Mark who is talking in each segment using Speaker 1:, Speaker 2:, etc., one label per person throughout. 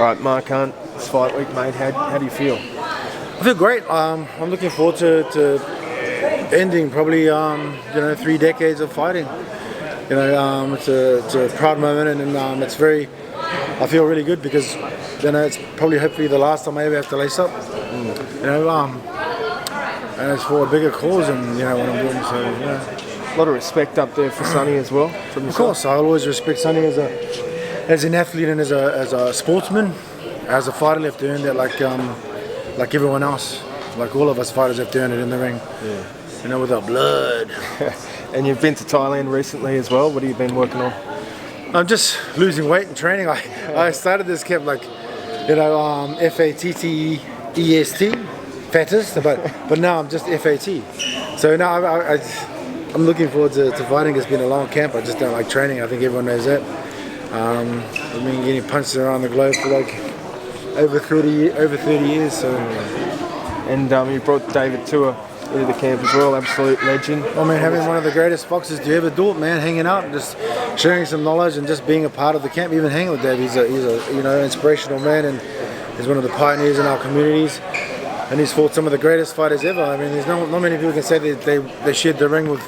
Speaker 1: All right, Mark Hunt, this fight week, mate. How do you feel?
Speaker 2: I feel great. I'm looking forward to ending probably 3 decades of fighting. It's a proud moment, and it's very. I feel really good because it's probably hopefully the last time I ever have to lace up. And it's for a bigger cause, and what I'm doing. So
Speaker 1: A lot of respect up there for Sonny as well. From
Speaker 2: of course, I always respect Sonny as an athlete and as a sportsman. As a fighter, you have to earn that like everyone else, like all of us fighters have to earn it in the ring. Yeah. With our blood.
Speaker 1: And you've been to Thailand recently as well. What have you been working on?
Speaker 2: I'm just losing weight and training. I started this camp FATTEST, fattest, but now I'm just FAT. So now I'm looking forward to fighting. It's been a long camp. I just don't like training. I think everyone knows that. I've been getting punched around the globe for over 30 years. So.
Speaker 1: And you brought David Tua into the camp as well, absolute legend.
Speaker 2: I mean, having one of the greatest boxers to ever do it, man, hanging out and just sharing some knowledge and just being a part of the camp, even hanging with Dave. He's a inspirational man, and he's one of the pioneers in our communities. And he's fought some of the greatest fighters ever. I mean, there's not many people can say that they shared the ring with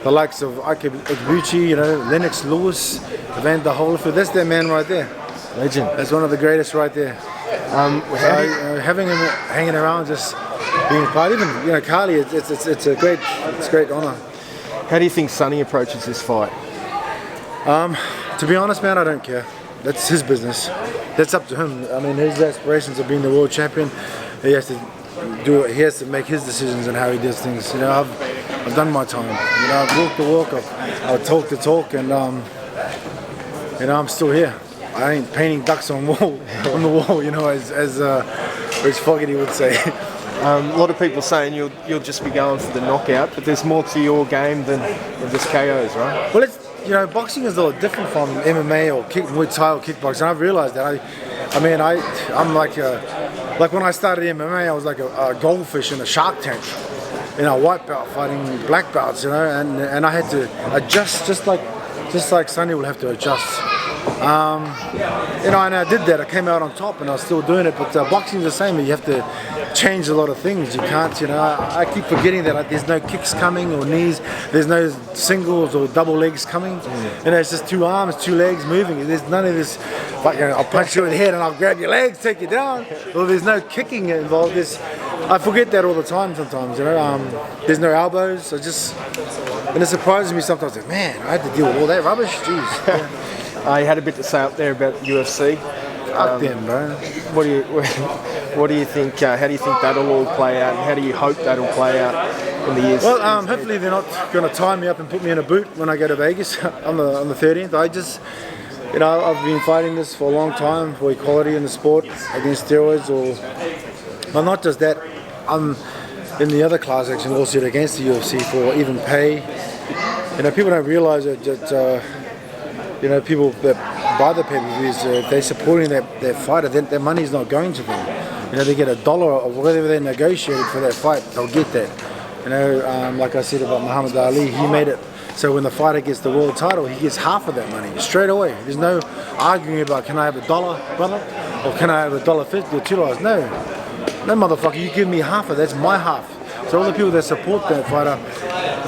Speaker 2: the likes of Ike Ibuchi, Lennox Lewis, Evander Holyfield. That's their man right there.
Speaker 1: Legend.
Speaker 2: That's one of the greatest right there. Having him hanging around, just being part, even Carly, it's a great honour.
Speaker 1: How do you think Sonny approaches this fight?
Speaker 2: To be honest, man, I don't care. That's his business. That's up to him. I mean, his aspirations of being the world champion. He has to do it. He has to make his decisions on how he does things. I've done my time. I've walked the walk. I've talked the talk, and I'm still here. I ain't painting ducks on the wall. As Fogarty would say.
Speaker 1: A lot of people saying you'll just be going for the knockout, but there's more to your game than just KOs, right?
Speaker 2: Well, boxing is a lot different from MMA or Muay Thai or kickboxing. I've realised that. I'm like when I started MMA, I was like a goldfish in a shark tank. White belt fighting black belts, and I had to adjust just like Sonny will have to adjust. And I did that. I came out on top, and I was still doing it. But boxing is the same. You have to change a lot of things. You can't. I keep forgetting that there's no kicks coming or knees. There's no singles or double legs coming. It's just 2 arms, 2 legs moving. There's none of this. I'll punch you in the head and I'll grab your legs, take you down. Well, there's no kicking involved. I forget that all the time sometimes. There's no elbows. And it surprises me sometimes. Like, man, I had to deal with all that rubbish. Jeez. Yeah.
Speaker 1: You had a bit to say up there about UFC.
Speaker 2: Fuck them, bro.
Speaker 1: What do you think? How do you think that'll all play out, and how do you hope that'll play out in the years?
Speaker 2: Well, hopefully they're not going to tie me up and put me in a boot when I go to Vegas on the 13th. I've been fighting this for a long time for equality in the sport against steroids, but not just that. I'm in the other class action lawsuit against the UFC for even pay. People don't realise that. People that buy the pay-per-views, they're supporting that fighter, their money's not going to them. They get $1 or whatever they negotiated for that fight, they'll get that. Like I said about Muhammad Ali, he made it so when the fighter gets the world title, he gets half of that money straight away. There's no arguing about, can I have $1, brother? Or can I have $1.50 or $2? No, motherfucker, you give me half of that's my half. So all the people that support that fighter,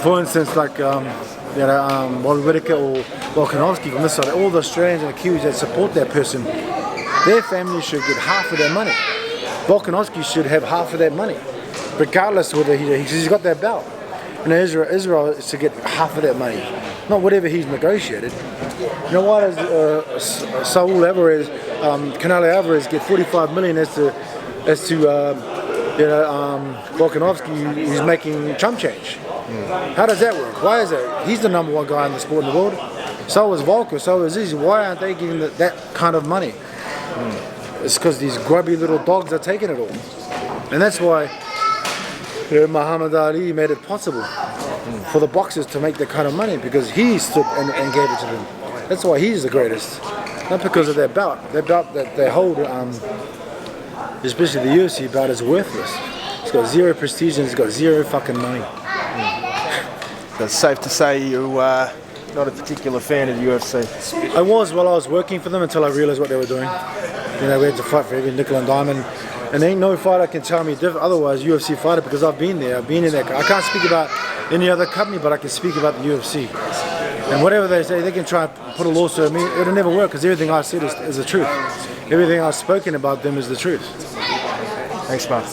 Speaker 2: for instance, like Bobby Whittaker or Volkanovski from this side, all the Australians and the Kiwis that support that person, their family should get half of their money. Volkanovski should have half of that money, regardless of whether he's got that belt. Israel is to get half of that money, not whatever he's negotiated. Why does Saul Alvarez, Canelo Alvarez get 45 million as to Volkanovski who's making chump change? How does that work? Why is that? He's the #1 guy in the sport in the world. So is Volker, so is Izzy. Why aren't they getting that kind of money? It's because these grubby little dogs are taking it all. And that's why Muhammad Ali made it possible for the boxers to make that kind of money, because he stood and gave it to them. That's why he's the greatest. Not because of their belt. Their belt that they hold, especially the UFC belt, is worthless. It's got zero prestige and it's got zero fucking money.
Speaker 1: It's safe to say you not a particular fan of the UFC.
Speaker 2: I was while I was working for them until I realised what they were doing. You know, we had to fight for every nickel and dime, and there ain't no fighter can tell me otherwise, UFC fighter, because I've been there. I've been in that. I can't speak about any other company, but I can speak about the UFC. And whatever they say, they can try and put a lawsuit on me. It'll never work, because everything I said is the truth. Everything I've spoken about them is the truth.
Speaker 1: Thanks, Mark.